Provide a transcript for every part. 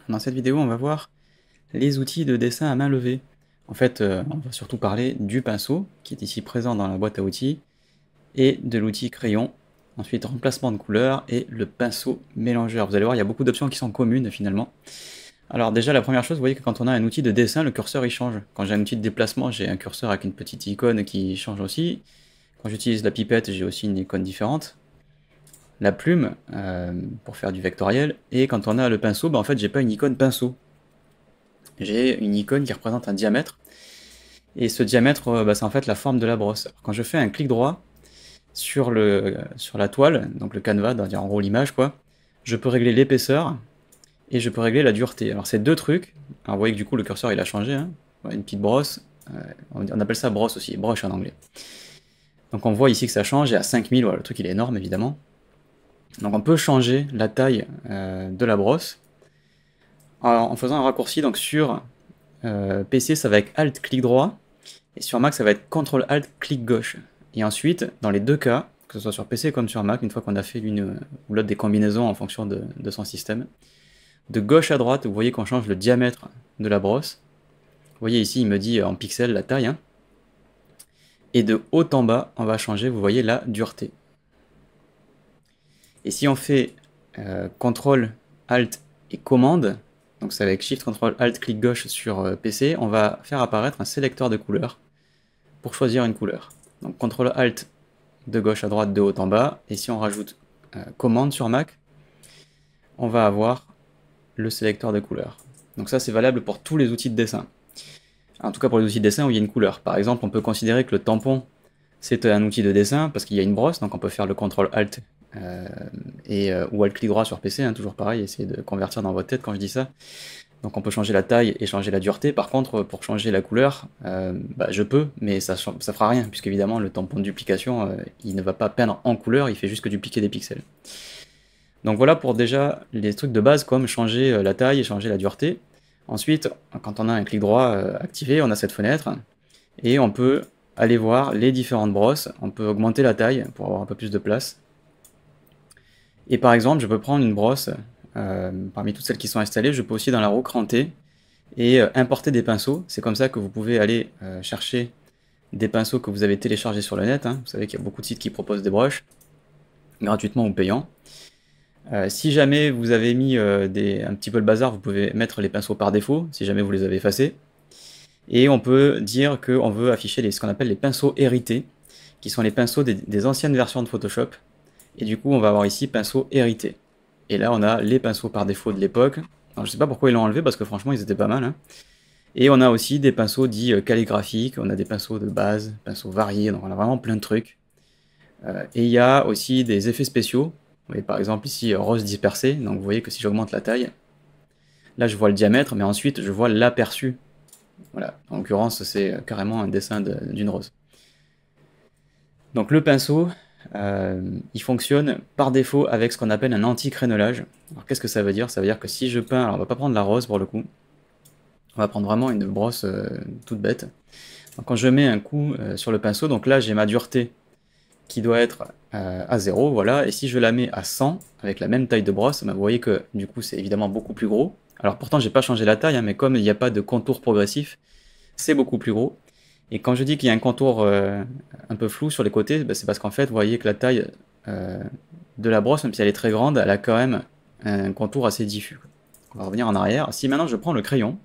Dans cette vidéo, on va voir les outils de dessin à main levée. En fait, on va surtout parler du pinceau, qui est ici présent dans la boîte à outils, et de l'outil crayon. Ensuite, remplacement de couleurs et le pinceau mélangeur. Vous allez voir, il y a beaucoup d'options qui sont communes finalement. Alors déjà, la première chose, vous voyez que quand on a un outil de dessin, le curseur il change. Quand j'ai un outil de déplacement, j'ai un curseur avec une petite icône qui change aussi. Quand j'utilise la pipette, j'ai aussi une icône différente. La plume, pour faire du vectoriel. Et quand on a le pinceau, en fait, j'ai pas une icône pinceau. J'ai une icône qui représente un diamètre. Et ce diamètre, c'est en fait la forme de la brosse. Alors, quand je fais un clic droit sur la toile, donc le canevas, en gros l'image, quoi, je peux régler l'épaisseur et je peux régler la dureté. Alors c'est deux trucs. Alors vous voyez que du coup le curseur il a changé, hein. Une petite brosse. On appelle ça brosse aussi, brush en anglais. Donc on voit ici que ça change, et à 5000, voilà, le truc il est énorme évidemment. Donc on peut changer la taille de la brosse en faisant un raccourci. Donc sur PC ça va être Alt clic droit, et sur Mac ça va être CTRL Alt clic gauche. Et ensuite, dans les deux cas, que ce soit sur PC comme sur Mac, une fois qu'on a fait l'une ou l'autre des combinaisons en fonction de son système, de gauche à droite, vous voyez qu'on change le diamètre de la brosse. Vous voyez ici, il me dit en pixels la taille, hein. Et de haut en bas, on va changer, vous voyez, la dureté. Et si on fait CTRL, ALT et commande, donc c'est avec SHIFT, CTRL, ALT, clic gauche sur PC, on va faire apparaître un sélecteur de couleurs pour choisir une couleur. Donc CTRL, ALT de gauche à droite, de haut en bas, et si on rajoute commande sur Mac, on va avoir le sélecteur de couleurs. Donc ça c'est valable pour tous les outils de dessin. En tout cas pour les outils de dessin où il y a une couleur. Par exemple, on peut considérer que le tampon c'est un outil de dessin parce qu'il y a une brosse, donc on peut faire le CTRL ALT ou Alt clic droit sur PC, hein, toujours pareil, essayez de convertir dans votre tête quand je dis ça. Donc on peut changer la taille et changer la dureté. Par contre, pour changer la couleur, je peux, mais ça fera rien, puisque évidemment le tampon de duplication, il ne va pas peindre en couleur, il fait juste que dupliquer des pixels. Donc voilà pour déjà les trucs de base comme changer la taille et changer la dureté. Ensuite, quand on a un clic droit activé, on a cette fenêtre, et on peut aller voir les différentes brosses. On peut augmenter la taille pour avoir un peu plus de place. Et par exemple, je peux prendre une brosse, parmi toutes celles qui sont installées, je peux aussi dans la roue cranter et importer des pinceaux. C'est comme ça que vous pouvez aller chercher des pinceaux que vous avez téléchargés sur le net, hein. Vous savez qu'il y a beaucoup de sites qui proposent des brushes, gratuitement ou payant. Si jamais vous avez mis un petit peu le bazar, vous pouvez mettre les pinceaux par défaut, si jamais vous les avez effacés. Et on peut dire qu'on veut afficher ce qu'on appelle les pinceaux hérités, qui sont les pinceaux des anciennes versions de Photoshop. Et du coup, on va avoir ici pinceaux hérités. Et là, on a les pinceaux par défaut de l'époque. Alors, je sais pas pourquoi ils l'ont enlevé, parce que franchement, ils étaient pas mal, hein. Et on a aussi des pinceaux dits calligraphiques, on a des pinceaux de base, pinceaux variés, donc on a vraiment plein de trucs. Et il y a aussi des effets spéciaux. Vous voyez par exemple ici rose dispersé, donc vous voyez que si j'augmente la taille, là je vois le diamètre, mais ensuite je vois l'aperçu. Voilà, en l'occurrence c'est carrément un dessin d'une rose. Donc le pinceau, il fonctionne par défaut avec ce qu'on appelle un anti-crénelage. Alors qu'est-ce que ça veut dire? Ça veut dire que si je peins, alors on va pas prendre la rose pour le coup, on va prendre vraiment une brosse toute bête. Donc quand je mets un coup sur le pinceau, donc là j'ai ma dureté qui doit être à 0, voilà, et si je la mets à 100, avec la même taille de brosse, vous voyez que du coup c'est évidemment beaucoup plus gros. Alors pourtant j'ai pas changé la taille, hein, mais comme il n'y a pas de contour progressif, c'est beaucoup plus gros. Et quand je dis qu'il y a un contour un peu flou sur les côtés, c'est parce qu'en fait vous voyez que la taille de la brosse, même si elle est très grande, elle a quand même un contour assez diffus. On va revenir en arrière. Si maintenant je prends le crayon,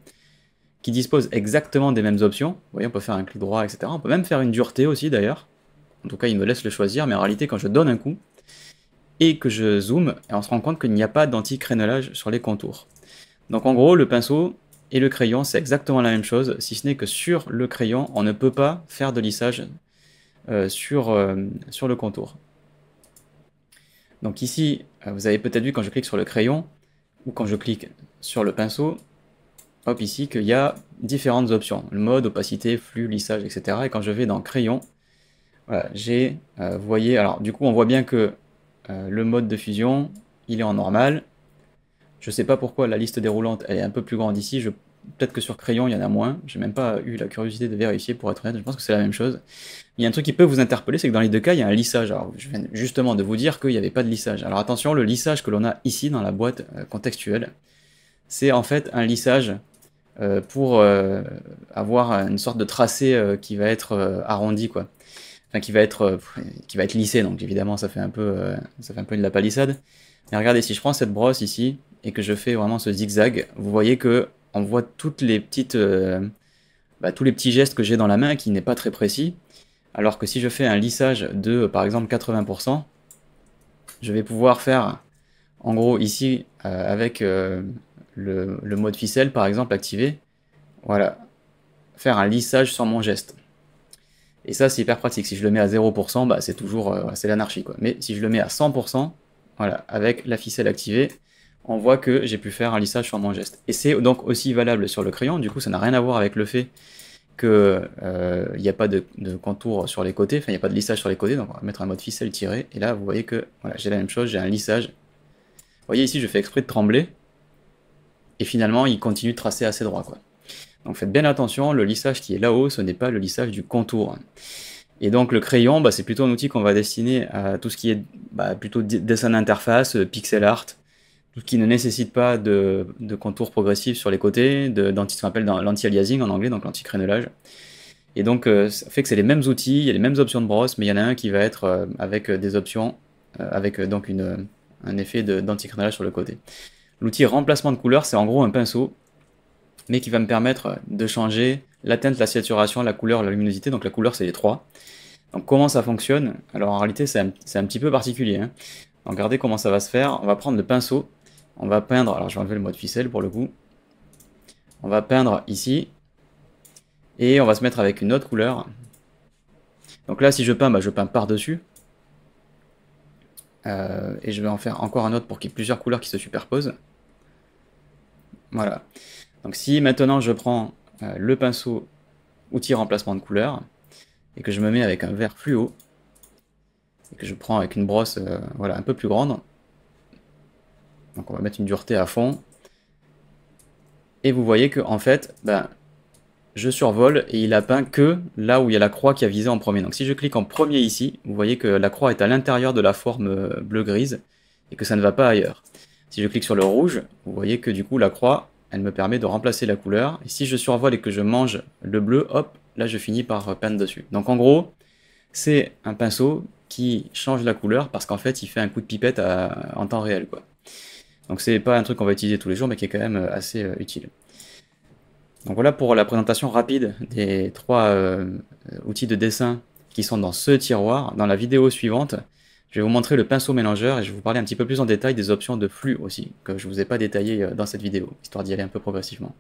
qui dispose exactement des mêmes options, vous voyez on peut faire un clic droit, etc. On peut même faire une dureté aussi d'ailleurs. En tout cas, il me laisse le choisir, mais en réalité, quand je donne un coup et que je zoome, on se rend compte qu'il n'y a pas d'anti-crénelage sur les contours. Donc en gros, le pinceau et le crayon, c'est exactement la même chose, si ce n'est que sur le crayon, on ne peut pas faire de lissage sur le contour. Donc ici, vous avez peut-être vu quand je clique sur le crayon, ou quand je clique sur le pinceau, hop ici, qu'il y a différentes options. Le mode, opacité, flux, lissage, etc. Et quand je vais dans crayon, voilà, vous voyez, alors du coup on voit bien que le mode de fusion, il est en normal. Je sais pas pourquoi la liste déroulante, elle est un peu plus grande ici. Peut-être que sur crayon, il y en a moins. J'ai même pas eu la curiosité de vérifier pour être honnête. Je pense que c'est la même chose. Il y a un truc qui peut vous interpeller, c'est que dans les deux cas, il y a un lissage. Alors je viens justement de vous dire qu'il n'y avait pas de lissage. Alors attention, le lissage que l'on a ici dans la boîte contextuelle, c'est en fait un lissage pour avoir une sorte de tracé qui va être arrondi, quoi. Enfin, qui va être lissé, donc évidemment ça fait un peu de la palissade. Mais regardez, si je prends cette brosse ici et que je fais vraiment ce zigzag, vous voyez que on voit toutes les petites, tous les petits gestes que j'ai dans la main qui n'est pas très précis. Alors que si je fais un lissage de par exemple 80%, je vais pouvoir faire en gros ici avec le mode ficelle par exemple activé, voilà, faire un lissage sur mon geste. Et ça c'est hyper pratique. Si je le mets à 0%, bah, c'est toujours c'est l'anarchie, quoi. Mais si je le mets à 100%, voilà, avec la ficelle activée, on voit que j'ai pu faire un lissage sur mon geste. Et c'est donc aussi valable sur le crayon. Du coup, ça n'a rien à voir avec le fait que il n'y a pas de contour sur les côtés, enfin il n'y a pas de lissage sur les côtés. Donc on va mettre un mode ficelle tiré. Et là, vous voyez que voilà, j'ai la même chose, j'ai un lissage. Vous voyez ici, je fais exprès de trembler. Et finalement, il continue de tracer assez droit, quoi. Donc faites bien attention, le lissage qui est là-haut, ce n'est pas le lissage du contour. Et donc le crayon, bah, c'est plutôt un outil qu'on va destiner à tout ce qui est plutôt dessin d'interface, pixel art, tout ce qui ne nécessite pas de contour progressif sur les côtés, ce qu'on appelle l'anti-aliasing en anglais, donc l'anti-crénelage. Et donc ça fait que c'est les mêmes outils, il y a les mêmes options de brosse, mais il y en a un qui va être avec des options, avec donc un effet d'anti-crénelage sur le côté. L'outil remplacement de couleur, c'est en gros un pinceau, mais qui va me permettre de changer la teinte, la saturation, la couleur, la luminosité. Donc la couleur, c'est les trois. Donc comment ça fonctionne? Alors en réalité, c'est un petit peu particulier, hein. Donc regardez comment ça va se faire. On va prendre le pinceau, on va peindre, alors je vais enlever le mode ficelle pour le coup. On va peindre ici, et on va se mettre avec une autre couleur. Donc là, si je peins, je peins par-dessus. Et je vais en faire encore un autre pour qu'il y ait plusieurs couleurs qui se superposent. Voilà. Donc si maintenant je prends le pinceau outil remplacement de couleur et que je me mets avec un vert fluo et que je prends avec une brosse voilà, un peu plus grande, donc on va mettre une dureté à fond, et vous voyez que en fait je survole et il a peint que là où il y a la croix qui a visé en premier. Donc si je clique en premier ici, vous voyez que la croix est à l'intérieur de la forme bleu-grise et que ça ne va pas ailleurs. Si je clique sur le rouge, vous voyez que du coup la croix, elle me permet de remplacer la couleur. Et si je survole et que je mange le bleu, hop, là je finis par peindre dessus. Donc en gros, c'est un pinceau qui change la couleur parce qu'en fait il fait un coup de pipette en temps réel, quoi. Donc c'est pas un truc qu'on va utiliser tous les jours, mais qui est quand même assez utile. Donc voilà pour la présentation rapide des trois outils de dessin qui sont dans ce tiroir. Dans la vidéo suivante, je vais vous montrer le pinceau mélangeur et je vais vous parler un petit peu plus en détail des options de flux aussi, que je ne vous ai pas détaillé dans cette vidéo, histoire d'y aller un peu progressivement.